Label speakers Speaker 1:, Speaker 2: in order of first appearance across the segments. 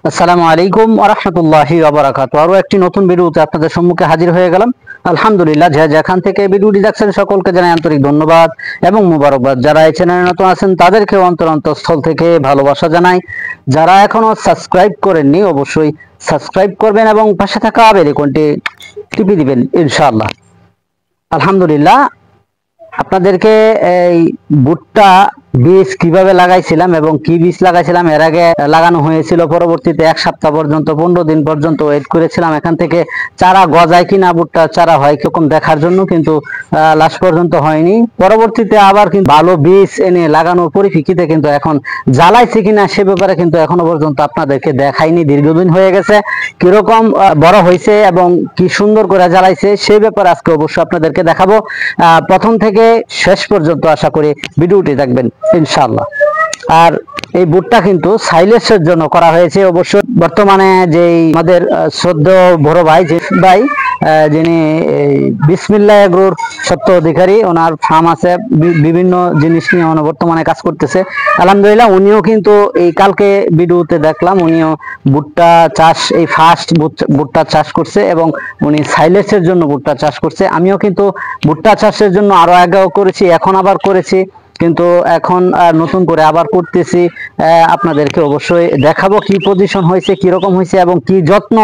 Speaker 1: আসসালামু আলাইকুম ওয়া রাহমাতুল্লাহি ওয়া বারাকাতুহু। আরো একটি নতুন ভিডিওতে আপনাদের সম্মুখে হাজির হয়ে গেলাম। আলহামদুলিল্লাহ, যে যেখান থেকে ভিডিওটি দেখছেন সকলকে জানাই আন্তরিক ধন্যবাদ এবং মোবারকবাদ। যারা এই চ্যানেলে নতুন আছেন তাদেরকে অন্তরস্থল থেকে ভালোবাসা জানাই। যারা এখনো সাবস্ক্রাইব করেননি অবশ্যই সাবস্ক্রাইব করবেন এবং পাশে থাকা বেল আইকনটি টিপে দিবেন ইনশাআল্লাহ। আলহামদুলিল্লাহ, আপনাদেরকে এই ভুট্টা বীজ কিভাবে লাগাইছিলাম এবং কি বীজ লাগাইছিলাম, এর আগে লাগানো হয়েছিল, পরবর্তীতে এক সপ্তাহ পর্যন্ত 15 দিন পর্যন্ত ওয়েট করেছিলাম এখান থেকে চারা গজায় কিনা, ভুট্টা চারা হয় কিরকম দেখার জন্য, কিন্তু লাস্ট পর্যন্ত হয়নি। পরবর্তীতে আবার কিন্তু ভালো বীজ এনে লাগানোর পরিপ্রেক্ষিতে কিন্তু এখন জ্বালাইছে কিনা সে ব্যাপারে কিন্তু এখনো পর্যন্ত আপনাদেরকে দেখাইনি। দীর্ঘদিন হয়ে গেছে, কিরকম বড় হয়েছে এবং কি সুন্দর করে জ্বালাইছে সেই ব্যাপারে আজকে অবশ্যই আপনাদেরকে দেখাবো। প্রথম থেকে শেষ পর্যন্ত আশা করি ভিডিওটি দেখবেন ইনশাআল্লাহ। আর এই ভুট্টা কিন্তু সাইলেজের জন্য করা হয়েছে। অবশ্য বর্তমানে যে আমাদের শ্রদ্ধেয় বড় ভাই যিনি বিসমিল্লাহ এগ্রোর সত্য অধিকারী, ওনার ফার্ম আছে, বিভিন্ন জিনিস নিয়ে বর্তমানে কাজ করতেছে আলহামদুলিল্লাহ। উনিও কিন্তু এই কালকে ভিডিওতে দেখলাম উনিও ভুট্টা চাষ, এই ফার্স্ট ভুট্টা চাষ করছে এবং উনি সাইলেজের জন্য ভুট্টা চাষ করছে। আমিও কিন্তু ভুট্টা চাষের জন্য আরো আগেও করেছি, এখন আবার করেছি, কিন্তু এখন নতুন করে আবার করতেছি। আপনাদেরকে অবশ্যই দেখাবো কি পজিশন হয়েছে, কি রকম হয়েছে এবং কি যত্ন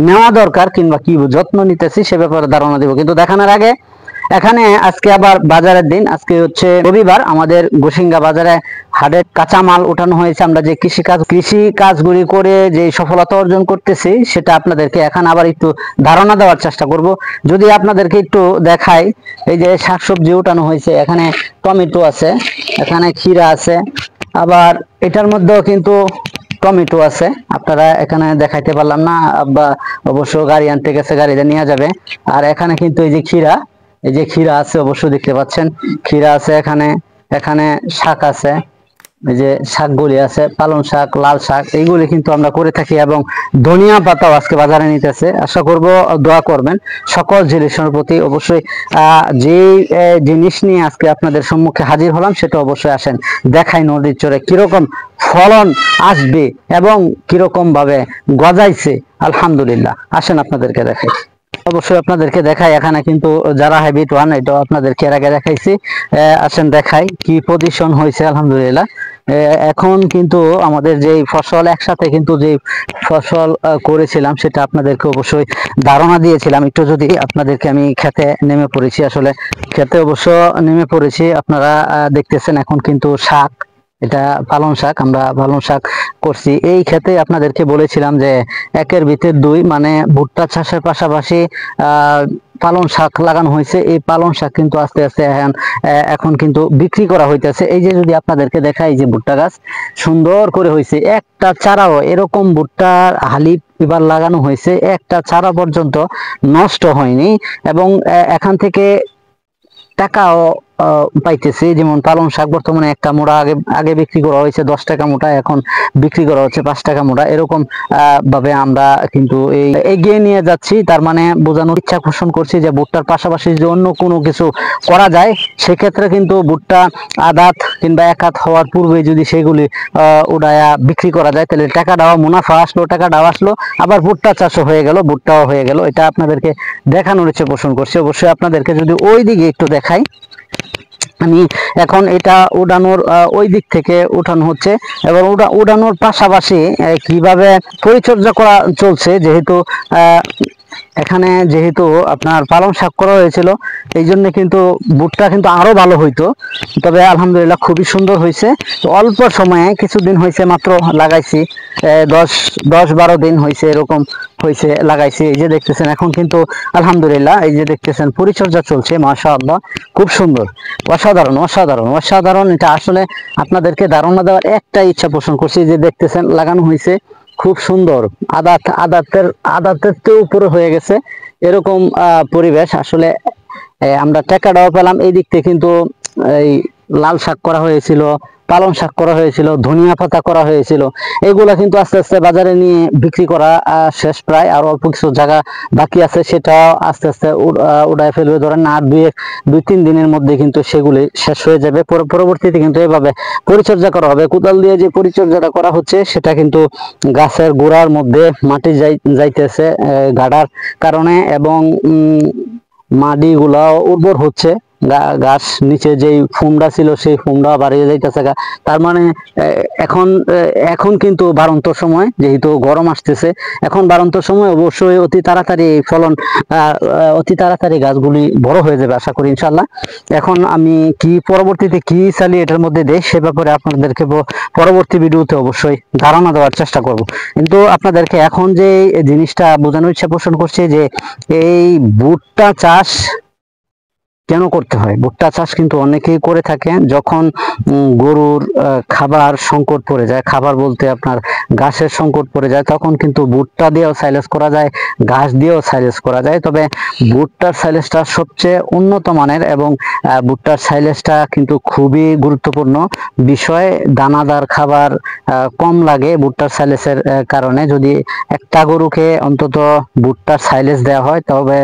Speaker 1: নেওয়া দরকার কিংবা কি যত্ন নিতেছি সে ব্যাপারে ধারণা দিব। কিন্তু দেখানোর আগে এখানে আজকে আবার বাজারের দিন, আজকে হচ্ছে রবিবার, আমাদের গোসিঙ্গা বাজারে হাটের কাঁচামাল উঠানো হয়েছে। আমরা যে কৃষি কাজগুলি করে যে সফলতা অর্জন করতেছি সেটা আপনাদেরকে এখন আবার একটু ধারণা দেওয়ার চেষ্টা করব। যদি আপনাদেরকে একটু দেখাই, এই যে শাকসবজি উঠানো হয়েছে, এখানে টমেটো আছে, এখানে ক্ষীরা আছে, আবার এটার মধ্যেও কিন্তু টমেটো আছে। আপনারা এখানে দেখাইতে পারলাম না, আব্বা অবশ্য গাড়ি আনতে গেছে, গাড়িতে নিয়ে যাবে। আর এখানে কিন্তু এই যে ক্ষীরা, এই যে ক্ষীরা আছে অবশ্যই দেখতে পাচ্ছেন, ক্ষীরা আছে, এখানে এখানে শাক আছে, এই যে শাকগুলি আছে, পালং শাক, লাল শাক, এইগুলি কিন্তু আমরা করে থাকি এবং ধনিয়া পাতাও আজকে বাজারে নিতেছে। আশা করব দোয়া করবেন সকল জিনিসের প্রতি। অবশ্যই যে জিনিস নিয়ে আজকে আপনাদের সম্মুখে হাজির হলাম সেটা অবশ্যই আসেন দেখাই, নদীর চরে কিরকম ফলন আসবে এবং কিরকম ভাবে গজাইছে আলহামদুলিল্লাহ। আসেন আপনাদেরকে দেখাই, অবশ্যই আপনাদেরকে দেখাই। এখানে কিন্তু যারা হাইব্রিড ওয়ান, এটাও আপনাদেরকে এর আগে দেখাইছি। আসেন দেখাই কি পজিশন হয়েছে আলহামদুলিল্লাহ। এখন কিন্তু আমাদের যে ফসল, একসাথে কিন্তু যে ফসল করেছিলাম সেটা আপনাদেরকে অবশ্যই ধারণা দিয়েছিলাম। একটু যদি আপনাদেরকে আমি খেতে নেমে পড়েছি, আসলে খেতে অবশ্য নেমে পড়েছি। আপনারা দেখতেছেন এখন কিন্তু শাক, এটা পালং শাক, আমরা পালং শাক করছি এই ক্ষেতে। আপনাদেরকে বলেছিলাম যে একের ভিতর দুই, মানে ভুট্টা চাষের পাশাপাশি পালং শাক লাগানো হয়েছে। এই পালং শাক কিন্তু আস্তে আস্তে এখন কিন্তু বিক্রি করা হইতেছে। এই যে যদি আপনাদেরকে দেখাই, যে ভুট্টা গাছ সুন্দর করে হয়েছে, একটা চারাও, এরকম ভুট্টার হালি এবার লাগানো হয়েছে, একটা চারা পর্যন্ত নষ্ট হয়নি এবং এখান থেকে টাকাও পাইতেছি। যেমন পালং শাক বর্তমানে একটা মোড়া আগে বিক্রি করা হয়েছে 10 টাকা মোটা, এখন বিক্রি করা হচ্ছে 5 টাকা মোটা। এরকম ভাবে আমরা কিন্তু এই এগিয়ে নিয়ে যাচ্ছি। তার মানে বোঝানোর ইচ্ছা পোষণ করছি যে ভুট্টার পাশাপাশি যে অন্য কোনো কিছু করা যায়, সেক্ষেত্রে কিন্তু ভুট্টা আদাত কিংবা এক হাত হওয়ার পূর্বে যদি সেগুলি উড়ায়া বিক্রি করা যায়, তাহলে টাকাটাও মুনাফা আসলো, টাকাটাও আসলো, আবার ভুট্টা চাষও হয়ে গেল, ভুট্টাও হয়ে গেল। এটা আপনাদেরকে দেখানোর ইচ্ছে পোষণ করছি। অবশ্যই আপনাদেরকে যদি ওই দিকে একটু দেখাই, আমি এখন এটা উড়ানোর ওই দিক থেকে উঠানো হচ্ছে এবং উড়ানোর পাশাপাশি কিভাবে পরিচর্যা করা চলছে, যেহেতু এখানে যেহেতু আপনার পালং শাক করা হয়েছিল, এই জন্য কিন্তু ভুট্টা কিন্তু আরো ভালো হইতো। তবে আলহামদুলিল্লাহ খুবই সুন্দর হয়েছে। তো অল্প সময়ে, কিছুদিন হয়েছে মাত্র লাগাইছি, 10-12 দিন হয়েছে, এরকম হয়েছে লাগাইছি। এই যে দেখতেছেন এখন কিন্তু আলহামদুলিল্লাহ, এই যে দেখতেছেন পরিচর্যা চলছে, মাশাআল্লাহ খুব সুন্দর, অসাধারণ অসাধারণ অসাধারণ। এটা আসলে আপনাদেরকে ধারণা দেওয়ার একটা ইচ্ছা পোষণ করছি। যে দেখতেছেন লাগানো হয়েছে খুব সুন্দর, আদাতের তো উপরে হয়ে গেছে, এরকম পরিবেশ। আসলে আমরা টাকাটাও পেলাম এই দিক থেকে, কিন্তু এই লাল শাক করা হয়েছিল, পালং শাক করা হয়েছিল, ধনিয়া পাতা করা হয়েছিল। এগুলা কিন্তু আস্তে আস্তে বাজারে নিয়ে বিক্রি করা শেষ প্রায়, আর অল্প কিছু জায়গা বাকি আছে, সেটা আস্তে আস্তে উড়ায় ফেলবে। ধরেন আর দুই তিন দিনের মধ্যে কিন্তু সেগুলি শেষ হয়ে যাবে। পরবর্তীতে কিন্তু এভাবে পরিচর্যা করা হবে। কোদাল দিয়ে যে পরিচর্যাটা করা হচ্ছে সেটা কিন্তু গাছের গোড়ার মধ্যে মাটি যাইতেছে গাড়ার কারণে, এবং মাটিগুলা উর্বর হচ্ছে। গাছ নিচে যেই ফুমটা ছিল সেই ফুমটা বাড়িয়ে যাইতেছে। তার মানে এখন এখন কিন্তু বাড়ন্ত সময়, যেহেতু গরম আসতেছে, এখন বাড়ন্ত সময় অবশ্যই অতি তাড়াতাড়ি ফলন, অতি তাড়াতাড়ি গাছগুলি বড় হয়ে যাবে আশা করি ইনশাল্লাহ। এখন আমি পরবর্তীতে কি চালিয়ে এটার মধ্যে দেই সে ব্যাপারে আপনাদেরকে পরবর্তী ভিডিওতে অবশ্যই ধারণা দেওয়ার চেষ্টা করব। কিন্তু আপনাদেরকে এখন যে জিনিসটা বোঝানোর ইচ্ছা পোষণ করছে যে এই ভুট্টা চাষ কেন করতে হয়। ভুট্টা চাষ কিন্তু অনেকেই করে থাকে যখন গরুর খাবার সংকট পড়ে যায়, খাবার বলতে আপনার ঘাসের সংকট পড়ে যায়, তখন কিন্তু ভুট্টা দিয়েও সাইলেজ করা যায়, ঘাস দিয়েও সাইলেজ করা যায়। তবে ভুট্টার সাইলেজটা সবচেয়ে উন্নত মানের, এবং ভুট্টার সাইলেজটা কিন্তু খুবই গুরুত্বপূর্ণ বিষয়। দানাদার খাবার কম লাগে ভুট্টার সাইলেজের কারণে। যদি একটা গরুকে অন্তত ভুট্টার সাইলেজ দেওয়া হয় তবে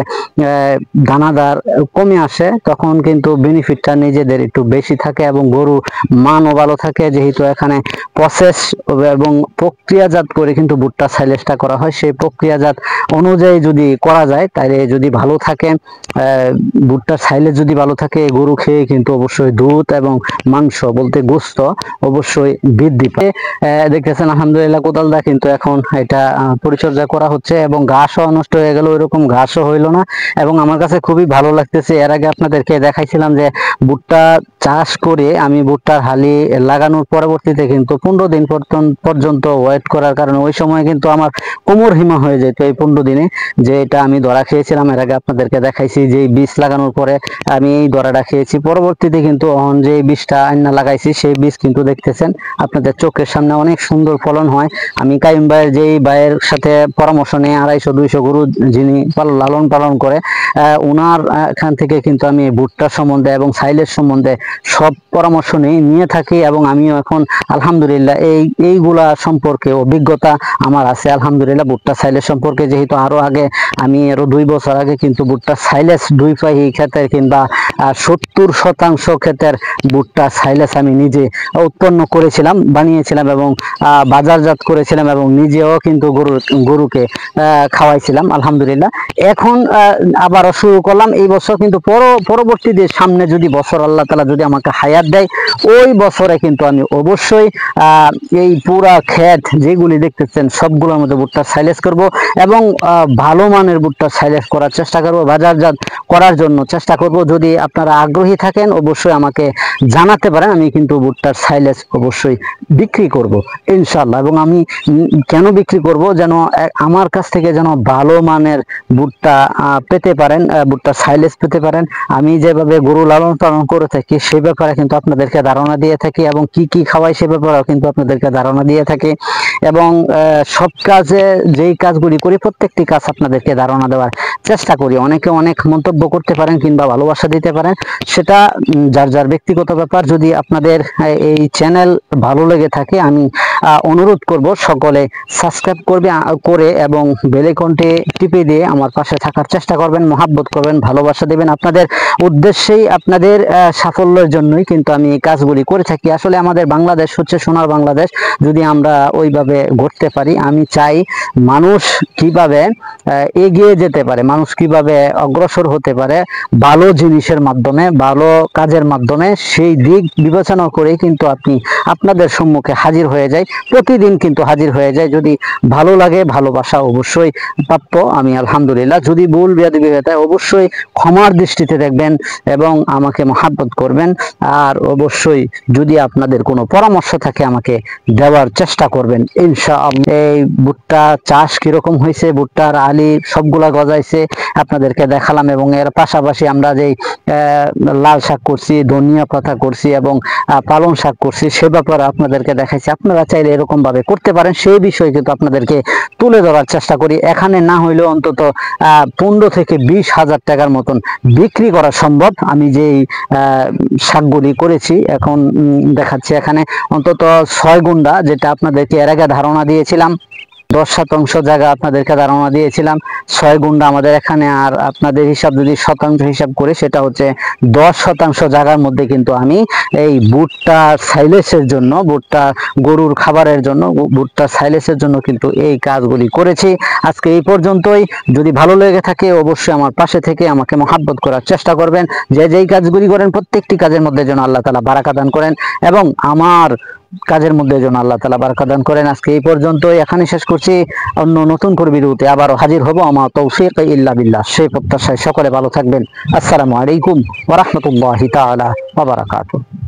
Speaker 1: দানাদার কমে আসে, তখন কিন্তু বেনিফিটটা নিজেদের একটু বেশি থাকে এবং গরু মানও ভালো থাকে। যেহেতু এখানে প্রসেস এবং প্রক্রিয়াজাত করে কিন্তু ভুট্টা সাইলেজটা করা হয়, সেই প্রক্রিয়াজাত অনুযায়ী যদি করা যায় তাহলে যদি ভালো থাকে, ভুট্টার সাইলেজ যদি ভালো থাকে, গরু খেয়ে কিন্তু অবশ্যই দুধ এবং মাংস বলতে গোস্ত অবশ্যই বৃদ্ধি পায়। দেখতেছেন আলহামদুলিল্লাহ কোদালদা কিন্তু এখন এটা পরিচর্যা করা হচ্ছে, এবং ঘাসও নষ্ট হয়ে গেল, ওইরকম ঘাসও হইল না, এবং আমার কাছে খুবই ভালো লাগতেছে। এর আগে আপনাদেরকে দেখাইছিলাম যে ভুট্টা চাষ করে আমি ভুট্টার হালি লাগানোর পরবর্তীতে কিন্তু 15 দিন পর্যন্ত ওয়েট করার কারণে ওই সময় কিন্তু আমার কোমর হিমা হয়ে যেত এই 15 দিনে, যে এটা আমি ধরা খেয়েছিলাম। এর আগে আপনাদেরকে দেখাইছি যে বীজ লাগানোর পরে আমি এই ধরাটা খেয়েছি। পরবর্তীতে কিন্তু যে বীজটা আইনা লাগাইছি সেই বীজ কিন্তু দেখতেছেন আপনাদের চোখের সামনে অনেক সুন্দর ফলন হয়। আমি কাইম ভাইয়ের যেই ভাইয়ের সাথে পরামর্শ নিয়ে 250-200 গরু যিনি লালন পালন করে, ওনার এখান থেকে কিন্তু আমি ভুট্টার সম্বন্ধে এবং সাইলেজ সম্বন্ধে সব পরামর্শ নিয়ে থাকি, এবং আমিও এখন আলহামদুলিল্লাহ এইগুলা সম্পর্কে অভিজ্ঞতা আমার আছে আলহামদুলিল্লাহ। ভুট্টা সাইলেজ সম্পর্কে যেহেতু আরো 2 বছর আগে কিন্তু ভুট্টা সাইলেজ 2 পাহি ক্ষেতের কিংবা 70% ক্ষেতের ভুট্টা সাইলেজ আমি নিজে উৎপন্ন করেছিলাম, বানিয়েছিলাম এবং বাজারজাত করেছিলাম, এবং নিজেও কিন্তু গরুকে খাওয়াইছিলাম আলহামদুলিল্লাহ। এখন আবারও শুরু করলাম এই বছর, কিন্তু পরবর্তী যে সামনে যদি বছর আল্লাহ তাআলা যদি আমাকে হায়াত দেয়, ওই বছরে কিন্তু আমি অবশ্যই এই পুরা ক্ষেত যেগুলি দেখতেছেন সবগুলোর মধ্যে ভুট্টা সাইলেজ করব, এবং ভালো মানের ভুট্টা সাইলেজ করার চেষ্টা করব, বাজারজাত করার জন্য চেষ্টা করব। যদি আপনারা আগ্রহী থাকেন অবশ্যই আমাকে জানাতে পারেন, আমি কিন্তু ভুট্টার সাইলেজ অবশ্যই বিক্রি করব ইনশাআল্লাহ। এবং আমি কেন বিক্রি করব, যেন আমার কাছ থেকে যেন ভালো মানের ভুট্টা পেতে পারেন, ভুট্টার সাইলেজ পেতে পারেন। আমি যেভাবে গরু লালন পালন করে থাকি সে ব্যাপারে কিন্তু আপনাদেরকে ধারণা দিয়ে থাকি, এবং কি কি খাওয়াই সে ব্যাপারেও কিন্তু আপনাদেরকে ধারণা দিয়ে থাকি, এবং সব কাজে যেই কাজগুলি করি প্রত্যেকটি কাজ আপনাদেরকে ধারণা দেওয়ার চেষ্টা করি। অনেকে অনেক মন্তব্য করতে পারেন কিংবা ভালোবাসা দিতে পারেন, সেটা যার যার ব্যক্তিগত ব্যাপার। যদি আপনাদের এই চ্যানেল ভালো লেগে থাকে আমি অনুরোধ করব সকলে সাবস্ক্রাইব করে এবং বেল আইকনটি টিপে দিয়ে আমার পাশে থাকার চেষ্টা করবেন, মহাব্বত করবেন, ভালোবাসা দেবেন। আপনাদের উদ্দেশ্যেই, আপনাদের সাফল্যের জন্যই কিন্তু আমি এই কাজগুলি করে থাকি। আসলে আমাদের বাংলাদেশ হচ্ছে সোনার বাংলাদেশ, যদি আমরা ওইভাবে গড়তে পারি। আমি চাই মানুষ কিভাবে এগিয়ে যেতে পারে, মানুষ কিভাবে অগ্রসর হতে পারে ভালো জিনিসের মাধ্যমে, ভালো কাজের মাধ্যমে, সেই দিক বিবেচনা করে কিন্তু আপনাদের সম্মুখে হাজির হয়ে যায়, প্রতিদিন কিন্তু হাজির হয়ে যায়। যদি ভালো লাগে, ভালোবাসা অবশ্যই প্রাপ্য আমি আলহামদুলিল্লাহ। যদি ভুল বেয়াদবি হয়ে থাকে অবশ্যই ক্ষমার দৃষ্টিতে দেখবেন এবং আমাকে মহাব্বত করবেন। আর অবশ্যই যদি আপনাদের কোনো পরামর্শ থাকে আমাকে দেওয়ার চেষ্টা করবেন ইনশাআল্লাহ। এই ভুট্টা চাষ কিরকম হয়েছে, ভুট্টার আলি সবগুলা গজাইছে আপনাদেরকে দেখালাম, এবং এর পাশাপাশি আমরা যেই লাল শাক করছি, ধনিয়া পাতা করছি এবং পালং শাক করছি সে ব্যাপারে আপনাদেরকে দেখাইছি। আপনারা চাইলে চাইলে এরকম ভাবে করতে পারেন, সেই বিষয়ে কিন্তু আপনাদেরকে তুলে ধরার চেষ্টা করি। এখানে না হইলেও অন্তত 15 থেকে 20,000 টাকার মতন বিক্রি করা সম্ভব। আমি যেই শাকগুলি করেছি এখন দেখাচ্ছি, এখানে অন্তত 6 গুন্ডা, যেটা আপনাদেরকে এর আগে ধারণা দিয়েছিলাম 10% জায়গা আপনাদেরকে ধারণা দিয়েছিলাম, 6 গুন্ডা আমাদের এখানে। আর আপনাদের হিসাব যদি শতাংশ হিসাব করে, সেটা হচ্ছে 10% জায়গার মধ্যে কিন্তু আমি এই ভুট্টা সাইলেসের জন্য, ভুট্টা গরুর খাবারের জন্য, ভুট্টা সাইলেসের জন্য কিন্তু এই কাজগুলি করেছি। আজকে এই পর্যন্তই। যদি ভালো লেগে থাকে অবশ্যই আমার পাশে থেকে আমাকে মহাব্বত করার চেষ্টা করবেন। যে যেই কাজগুলি করেন প্রত্যেকটি কাজের মধ্যে যেন আল্লাহ তাআলা বারাকা দান করেন, এবং আমার কাজের মধ্যে যেন আল্লাহ তাআলা বারাকা দান করেন। আজকে এই পর্যন্তই, এখানে শেষ করছি। অন্য নতুন করে ভিডিওতে আবারও হাজির হব। আমা তৌফিক ইল্লা বিল্লাহ, সেই প্রত্যাশায় সকলে ভালো থাকবেন। আসসালামু আলাইকুম ওয়া রাহমাতুল্লাহি তাআলা ওয়া বারাকাতুহু।